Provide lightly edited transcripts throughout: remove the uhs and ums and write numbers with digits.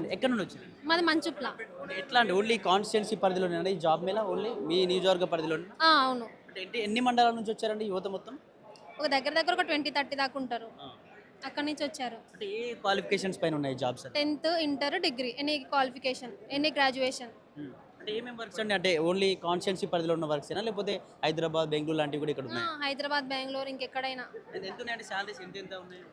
అండి. ఎక్కడి నుండి వచ్చారు? మాది మంచుప్ల. అంటే ఎట్లా అండి? ఓన్లీ కాన్స్టిట్యుయెన్సీ పరిధిలోనేనా ఈ జాబ్ మేళా? ఓన్లీ మీ నియోజకవర్గ పరిధిలోనేనా? అవును. అంటే ఎన్ని మండలాల నుంచి వచ్చారండి యువత మొత్తం? ఒక దగ్గర దగ్గర ఒక 20, 30 దాకా ఉంటారు. ఆ! అక్కడి నుంచి వచ్చారు. అంటే ఏ క్వాలిఫికేషన్స్ పైన ఉన్నాయి జాబ్స్ అన్ని? 10th, inter, degree any qualification, any graduation. అంటే ఏమేం వర్క్స్ అండి? అంటే ఓన్లీ కాన్స్టిట్యుయెన్సీ పరిధిలో ఉన్న వర్క్సేనా? లేకపోతే హైదరాబాద్, బెంగుళూరు లాంటివి కూడా ఇక్కడ ఉన్నాయా? హైదరాబాద్, బెంగుళూరు ఇంకెక్కడైనా. ఎంత ఉన్నాయండి సాలరీస్ ఎంత ఉన్నాయి?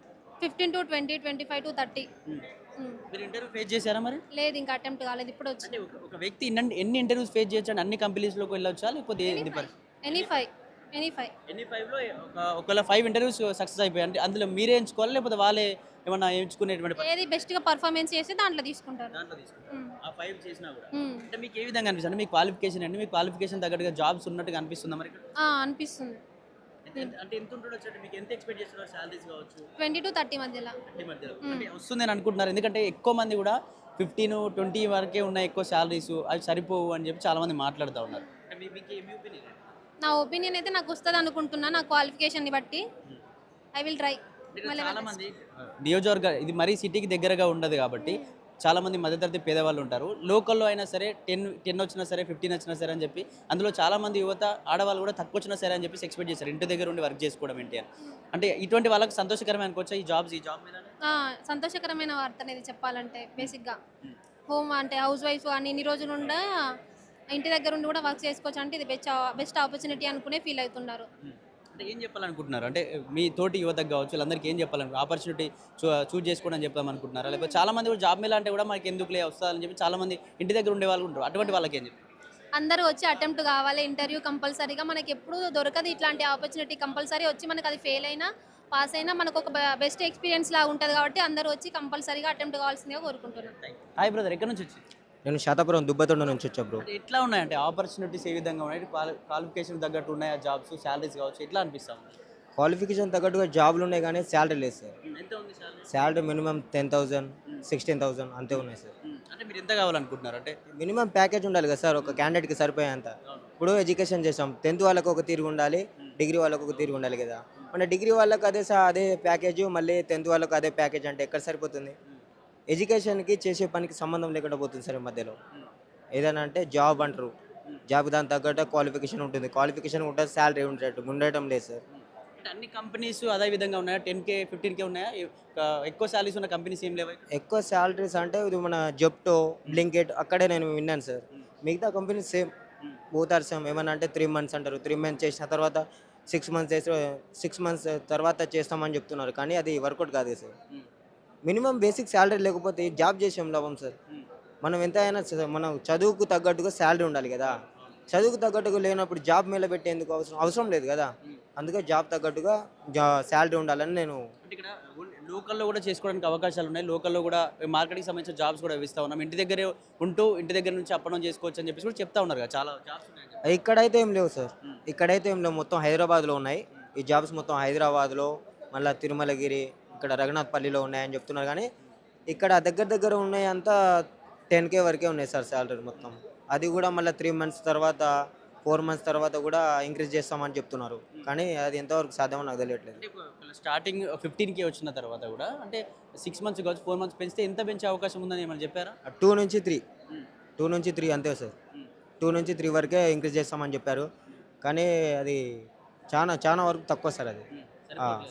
15 to 20, 25 to 30. హ్మ్. హ్మ్. మీరు ఇంటర్వ్యూ ఫేస్ చేసారా మరి? లేదు ఇంకా అటెంప్ట్ కాలేదు. ఇప్పుడు అంటే వచ్చింది. ఒక వ్యక్తి ఎన్ని ఇంటర్వ్యూస్ ఫేస్ చేయొచ్చండి? అన్ని కంపెనీస్‌లోకి వెళ్ళొచ్చా? లేకపోతే ఎనీ ఏంది 5. ఎనీ 5. ఎనీ 5. ఎన్ని 5లో ఒకవేళ 5 ఇంటర్వ్యూస్ సక్సెస్ అయిపోయాయి అంటే అందులో మీరే ఎంచుకోవాలా? లేకపోతే వాళ్ళే ఏమన్నా ఎంచుకునేటువంటి ఏది బెస్ట్‌గా పర్ఫార్మెన్స్ చేస్తే దాంట్లో తీసుకుంటారు. దాంట్లో తీసుకుంటారా? హ్మ్. ఆ 5 చేసినా కూడా. హ్మ్. అంటే మీకు ఏ విధంగా అనిపిస్తుంది? మీ క్వాలిఫికేషన్ అండి. మీ క్వాలిఫికేషన్ తగ్గట్టుగా జాబ్స్ ఉన్నట్టుగా అనిపిస్తుందా మరి ఇక్కడ? అనిపిస్తుంది. అంటే ఎంత ఉంటుండొచ్చు? అంటే మీకు ఎంత ఎక్స్‌పెక్ట్ చేస్తున్నారు సాలరీస్ కావచ్చు? 20 to 30 మధ్యలో. 30 మధ్యలో. హ్మ్. అంటే వస్తుందని అనుకుంటున్నారు. ఎందుకంటే ఎక్కువ మంది కూడా 15, 20 వరకే ఉన్నాయి ఎక్కువ సాలరీస్. అవి సరిపోవు అని చెప్పి చాలా మంది మాట్లాడుతా ఉన్నారు. అంటే మీ ఒపీనియన్ ఏంటి? నా ఒపీనియన్ అయితే నాకు వస్తది అనుకుంటున్నా. నా క్వాలిఫికేషన్‌ని బట్టి. I will try. ఇక్కడ మై లెవెల్ చాలా బెస్ట్. మంది నియోజకవర్గ ఇది మరీ సిటీకి దగ్గరగా ఉండదు కాబట్టి చాలా మంది మధ్యతరగతి పేదవాళ్ళు ఉంటారు. లోకల్‌లో అయినా సరే 10 వచ్చినా సరే, 15 వచ్చినా సరే అని చెప్పి అందులో చాలా మంది యువత ఆడవాళ్ళు కూడా తక్కువ వచ్చినా సరే అని చెప్పేసి ఎక్స్‌పెక్ట్ చేస్తారు. ఇంటి దగ్గర ఉండి వర్క్ చేసుకోవడం ఏంటి అని. అంటే ఇటువంటి వాళ్ళకి సంతోషకరమే అనుకోవచ్చా ఈ జాబ్ మీదనే? సంతోషకరమైన వార్త అనేది చెప్పాలంటే బేసిక్‌గా. హ్మ్. హోమ్ అంటే హౌస్ వైఫ్ అని ఇన్ని రోజులుండా ఇంటి దగ్గర ఉండి కూడా వర్క్ చేసుకోవచ్చు అంటే ఇది బెస్ట్ ఆపర్చునిటీ అనుకునే ఫీల్ అవుతున్నారు. హ్మ్. అంటే ఏం చెప్పాలనుకుంటున్నారు? అంటే మీ తోటి యువతకు కావచ్చు, వీళ్ళందరికీ ఏం ఆపర్చునిటీ చూజ్ చేసుకోండి అని చెప్దాం అనుకుంటున్నారా? లేకపోతే చాలా మంది కూడా జాబ్ మేళ అంటే కూడా మనకి ఎందుకులే వస్తదని చెప్పి చాలా మంది ఇంటి దగ్గర ఉండేవాళ్ళు ఉంటారు. అటువంటి వాళ్ళకి ఏం చెప్తారు? అందరూ వచ్చి అటెంప్ట్ కావాలి. ఇంటర్వ్యూ కంపల్సరీగా మనకెప్పుడు దొరకదు ఇట్లాంటి ఆపర్చునిటీ. కంపల్సరీ వచ్చి మనకది ఫెయిల్ అయినా, పాస్ అయినా మనకొక బెస్ట్ ఎక్స్‌పీరియన్స్ లాగా ఉంటది కాబట్టి అందరూ వచ్చి కంపల్సరీగా అటెంప్ట్ కావాల్సిందిగా కోరుకుంటున్నాను. హాయ్ బ్రదర్ ఎక్కడి నుంచి వచ్చారు? నేను శాతాపురం దుబ్బతొండ నుంచి వచ్చా బ్రో. అంటే ఎట్లా ఉన్నాయంటే ఆపర్చునిటీస్ ఏ విధంగా ఉన్నాయి? క్వాలిఫికేషన్ తగ్గట్టు ఉన్నాయా జాబ్స్, సాలరీస్ కావచ్చు ఎట్లా అనిపిస్తా ఉంది? క్వాలిఫికేషన్ తగ్గట్టుగా జాబ్‌లు ఉన్నాయి కానీ సాలరీ లేదు సార్. ఎంత ఉంది సాలరీ? సాలరీ మినిమమ్ 10,000, 16,000 అంతే ఉన్నాయి సార్. అంటే మీరు ఎంత కావాలనుకుంటున్నారు? అంటే మినిమమ్ ప్యాకేజ్ ఉండాలి కదా సార్ ఒక క్యాండిడేట్‌కి సరిపోయేంత. ఇప్పుడు ఎడ్యుకేషన్ చేసాం 10th వాళ్ళకి ఒక తీరుగా ఉండాలి, డిగ్రీ వాళ్ళకి ఒక తీరుగా ఉండాలి కదా. మన డిగ్రీ వాళ్ళకి అదే ప్యాకేజ్ మళ్ళీ 10th వాళ్ళకి అదే ప్యాకేజ్ అంటే ఎక్కడ సరిపోతుంది? ఎడ్యుకేషన్‌కి చేసే పనికి సంబంధం లేకుండా పోతుంది సార్ ఈ మధ్యలో. ఏదైనా అంటే జాబ్ అంటారు. జాబ్ దానికి తగ్గట్టు క్వాలిఫికేషన్ ఉంటుంది. క్వాలిఫికేషన్ ఉంటే సాలరీ ఉండటం లేదు సార్. అంటే అన్ని కంపెనీస్ అదే విధంగా ఉన్నాయా? 10,000, 15,000 ఉన్నాయా? ఎక్కువ సాలరీస్ ఉన్న కంపెనీస్ ఏం లేవా? ఎక్కువ సాలరీస్ అంటే ఇది మన జెప్టో, బ్లింకిట్ అక్కడే నేను విన్నాను సార్. మిగతా companies same. Both are same. ఏమన్నా అంటే 3 మంత్స్ అంటారు. 3 మంత్స్ చేసిన తర్వాత 6 మంత్స్ తర్వాత చేస్తామని చెప్తున్నారు. కానీ అది వర్కౌట్ కాదు సార్. మినిమమ్ బేసిక్ సాలరీ లేకపోతే జాబ్ చేసి ఏం లాభం సార్? మనం ఎంత అయినా మనం చదువుకు తగ్గట్టుగా సాలరీ ఉండాలి కదా. చదువుకు తగ్గట్టుగా లేనప్పుడు జాబ్ మీద పెట్టేందుకు అవసరం లేదు కదా. అందుకే జాబ్ తగ్గట్టుగా సాలరీ ఉండాలని నేను అంటే ఇక్కడ లోకల్‌లో కూడా చేసుకోవడానికి అవకాశాలు ఉన్నాయి. లోకల్‌లో కూడా మార్కెటింగ్‌కి సంబంధించిన జాబ్స్ కూడా ఇస్తా ఉన్నాం. ఇంటి దగ్గరే ఉంటూ ఇంటి దగ్గర నుంచి అప్ అండ్ డౌన్ చేసుకోవచ్చు అని చెప్పేసి కూడా చెప్తా ఉన్నారు కదా. చాలా జాబ్స్ ఉన్నాయి కదా. ఇక్కడైతే ఏం లేవు సార్. ఇక్కడైతే ఏం లేవు. మొత్తం హైదరాబాద్‌లో ఉన్నాయి. ఈ జాబ్స్ మొత్తం హైదరాబాద్‌లో, మళ్ళా తిరుమలగిరి, ఇక్కడ రఘునాథ్‌పల్లిలో ఉన్నాయని చెప్తున్నారు కానీ, ఇక్కడ దగ్గర దగ్గర ఉన్నాయంతా 10K వరకే ఉన్నాయి సార్ సాలరీ మొత్తం. అది కూడా మళ్ళీ 3 మంత్స్ తర్వాత, 4 మంత్స్ తర్వాత కూడా ఇంక్రీజ్ చేస్తామని చెప్తున్నారు. కానీ అది ఎంతవరకు సాధ్యమో నాకు తెలియట్లేదు. అంటే ఒకవేళ స్టార్టింగ్ 15,000 వచ్చిన తర్వాత కూడా అంటే 6 మంత్స్ కావచ్చు, 4 మంత్స్ పెంచితే ఎంత పెంచే అవకాశం ఉందని ఏమైనా చెప్పారా? 2-3 హ్మ్. 2-3 అంతే సార్. హ్మ్. 2-3 వరకే ఇంక్రీజ్ చేస్తామని చెప్పారు. కానీ అది చాలా చాలా వరకు తక్కువ సార్ అది. హ్మ్.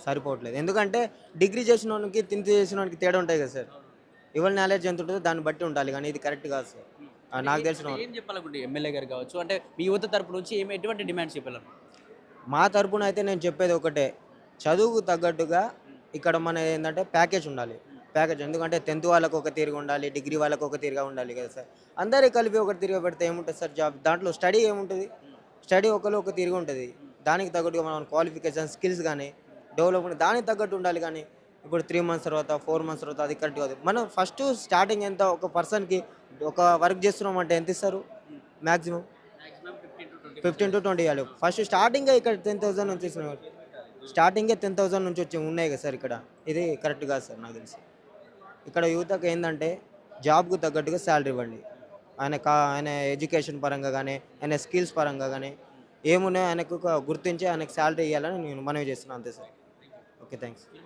సరిపోవట్లేదు. ఎందుకంటే డిగ్రీ చేసినోనికి, 10th చేసినోనికి తేడా ఉంటాయి కదా సార్. ఎవరి నాలెడ్జ్ ఎంత ఉంటుందో దాన్ని బట్టి ఉండాలి కానీ ఇది కరెక్ట్ కాదు సార్. నాకు తెలిసిన అంటే ఏం చెప్పాలనుకుంటే ఎమ్మెల్యే గారు కావచ్చు, అంటే మీ యువత తరపు నుంచి ఎటువంటి డిమాండ్స్ చెప్పాలనుకుంటున్నారు? మా తరపున అయితే నేను చెప్పేది ఒకటే. చదువుకు తగ్గట్టుగా ఇక్కడ మన ఏందంటే ప్యాకేజ్ ఉండాలి. ప్యాకేజ్ ఎందుకంటే 10th వాళ్ళకి ఒక తీరుగా ఉండాలి, డిగ్రీ వాళ్ళకి ఒక తీరుగా ఉండాలి కదా సార్. అందరికి కలిపి ఒక తీరుగా పెడితే ఏముంటుంది సార్ జాబ్? దాంట్లో స్టడీ ఏముంటుంది? స్టడీ ఒక తీరుగా ఉంటుంది. దానికి తగ్గట్టుగా మనం క్వాలిఫికేషన్, స్కిల్స్ కానీ డెవలప్‌మెంట్ దానికి తగ్గట్టు ఉండాలి కానీ, ఇప్పుడు 3 మంత్స్ తర్వాత, 4 మంత్స్ తర్వాత అది కరెక్ట్ కాదు. మనం ఫస్ట్ స్టార్టింగ్ ఎంత ఒక పర్సన్‌కి ఒక వర్క్ చేస్తున్నామంటే ఎంత ఇస్తారు మాక్సిమం? మాక్సిమం 15-20 ఇవ్వాలి. ఫస్ట్ స్టార్టింగే ఇక్కడ 10,000 నుంచి ఇస్తున్నారు. స్టార్టింగే 10,000 నుంచి వచ్చి ఉన్నాయి కదా సార్ ఇక్కడ. ఇది కరెక్ట్ కాదు సార్ నాకు తెలిసి. ఇక్కడ యువతకు ఏందంటే జాబ్‌కు తగ్గట్టుగా సాలరీ ఇవ్వండి. ఆయన ఎడ్యుకేషన్ పరంగా గానీ, ఆయన స్కిల్స్ పరంగా గానీ ఏమున్నాయో ఆయనకు గుర్తించి ఆయనకు సాలరీ ఇవ్వాలని నేను మనవి చేస్తున్నాను అంతే సార్. ఓకే. థాంక్స్.